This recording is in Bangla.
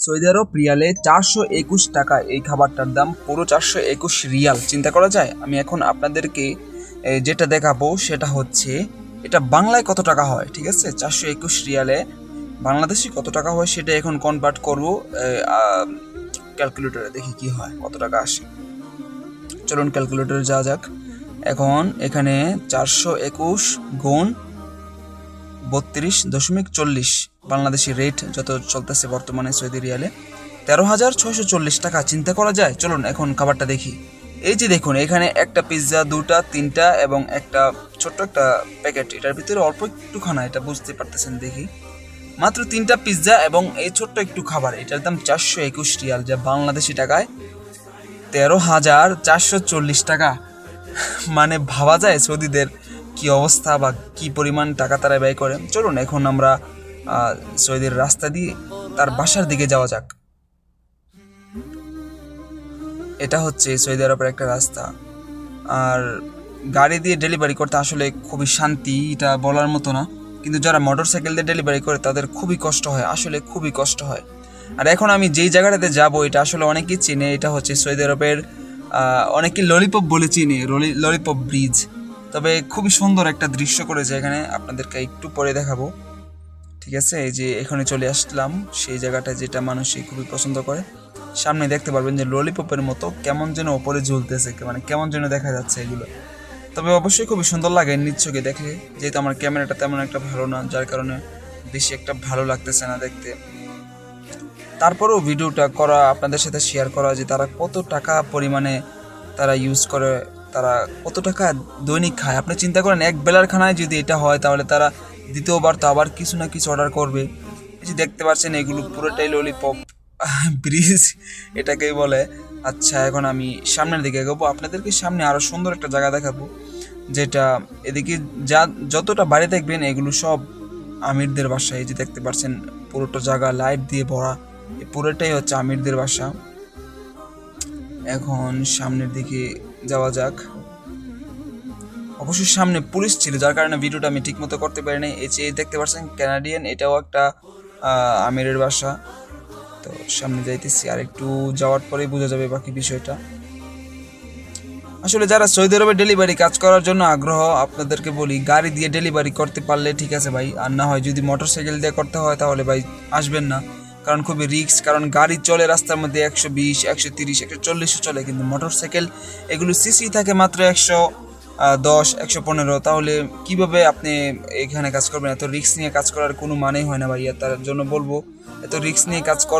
সৌদি আরব রিয়ালে 421 টাকা এই খাবারটার দাম, পুরো 421 রিয়াল। চিন্তা করা যায়? আমি এখন আপনাদেরকে যেটা দেখাবো সেটা হচ্ছে এটা বাংলায় কত টাকা হয়, ঠিক আছে? 421 রিয়ালে বাংলাদেশে কত টাকা হয় সেটা এখন কনভার্ট করবো ক্যালকুলেটরে, দেখি কি হয়, কত টাকা আসে। চলুন ক্যালকুলেটরে যাওয়া যাক। এখন এখানে 421 গুণ 32.40 বাংলাদেশি রেট যত চলতেছে বর্তমানে সৌদি রিয়ালে 13,640 টাকা। চিন্তা করা যায়? চলুন এখন খাবারটা দেখি। এই যে দেখুন, এখানে একটা পিৎজা, দুটা, তিনটা এবং একটা ছোট্ট একটা প্যাকেট, এটার ভিতরে অল্প একটু খানা, এটা বুঝতে পারতেছেন। দেখি, মাত্র 3টা পিৎজা এবং এই ছোট্ট একটু খাবার, এটার দাম 421 রিয়াল, যা বাংলাদেশি টাকায় 13,440 টাকা। মানে ভাবা যায় সৌদিদের কি অবস্থা বা কি পরিমাণ টাকা তারা ব্যয় করে। চলুন এখন আমরা সৌদির রাস্তা দিয়ে তার বাসার দিকে যাওয়া যাক। এটা হচ্ছে সৌদি আরবের একটা রাস্তা, আর গাড়ি দিয়ে ডেলিভারি করতে আসলে খুবই শান্তি, এটা বলার মতো না। কিন্তু যারা মোটর সাইকেল দিয়ে ডেলিভারি করে তাদের খুবই কষ্ট হয়, আসলে খুবই কষ্ট হয়। আর এখন আমি যেই জায়গাটাতে যাব এটা আসলে অনেকেই চিনে, এটা হচ্ছে সৌদি আরবের অনেকে ললিপপ বলে চিনে, ললিপপ ব্রিজ। তবে খুবই সুন্দর একটা দৃশ্য করেছে এখানে, আপনাদেরকে একটু পরে দেখাবো, ঠিক আছে? এই যে এখানে চলে আসলাম সেই জায়গাটা যেটা মানুষই খুবই পছন্দ করে। সামনে দেখতে পারবেন যে ললিপপের মতো কেমন যেন ওপরে ঝুলতেছে, মানে কেমন যেন দেখা যাচ্ছে এগুলো। তবে অবশ্যই খুবই সুন্দর লাগে নিচ্ছকে দেখলে, যেহেতু আমার ক্যামেরাটা তেমন একটা ভালো না, যার কারণে বেশি একটা ভালো লাগতেছে না দেখতে। তারপরেও ভিডিওটা করা, আপনাদের সাথে শেয়ার করা যে তারা কত টাকা পরিমাণে তারা ইউজ করে, তারা কত টাকা দৈনিক খায়। আপনি চিন্তা করেন, এক বেলার খানায় যদি এটা হয় তাহলে তারা দ্বিতীয়বার তো আবার কিছু না কিছু অর্ডার করবে। এই যে দেখতে পাচ্ছেন এগুলো পুরোটাই ললিপপ ব্রিজ এটাকেই বলে। আচ্ছা, এখন আমি সামনের দিকে এগোবো, আপনাদেরকে সামনে আরও সুন্দর একটা জায়গা দেখাবো, যেটা এদিকে যতটা বাড়ি দেখবেন এগুলো সব আমিরদের বাসা। এই যে দেখতে পাচ্ছেন পুরোটা জায়গা লাইট দিয়ে ভরা, এই পুরোটাই হচ্ছে আমিরদের বাসা। এখন সামনের দিকে যাওয়া যাক। অবশ্যই সামনে পুলিশ ছিল, যার কারণে ভিডিওটা আমি ঠিক মতো করতে পারিনি। এই যে দেখতে পাচ্ছেন ক্যানাডিয়ান, এটাও একটা আমিরের বাসা। তো সামনে যাইতেছি, আর একটু যাওয়ার পরেই বোঝা যাবে বাকি বিষয়টা। আসলে যারা সৌদি আরবে ডেলিভারি কাজ করার জন্য আগ্রহ, আপনাদেরকে বলি গাড়ি দিয়ে ডেলিভারি করতে পারলে ঠিক আছে ভাই, আর না হয় যদি মোটর সাইকেল দিয়ে করতে হয় তাহলে ভাই আসবেন না, কারণ খুবই রিস্ক। কারণ গাড়ি চলে রাস্তার মধ্যে 120, 130, 140 চলে, কিন্তু মোটর সাইকেল এগুলো সিসি থাকে মাত্র 110, 115। তাহলে কিভাবে আপনি এখানে কাজ করবেন? এত রিস্ক নিয়ে কাজ করার কোনো মানেই হয় না ভাই। তার জন্য বলবো এত রিস্ক নিয়ে কাজ করবেন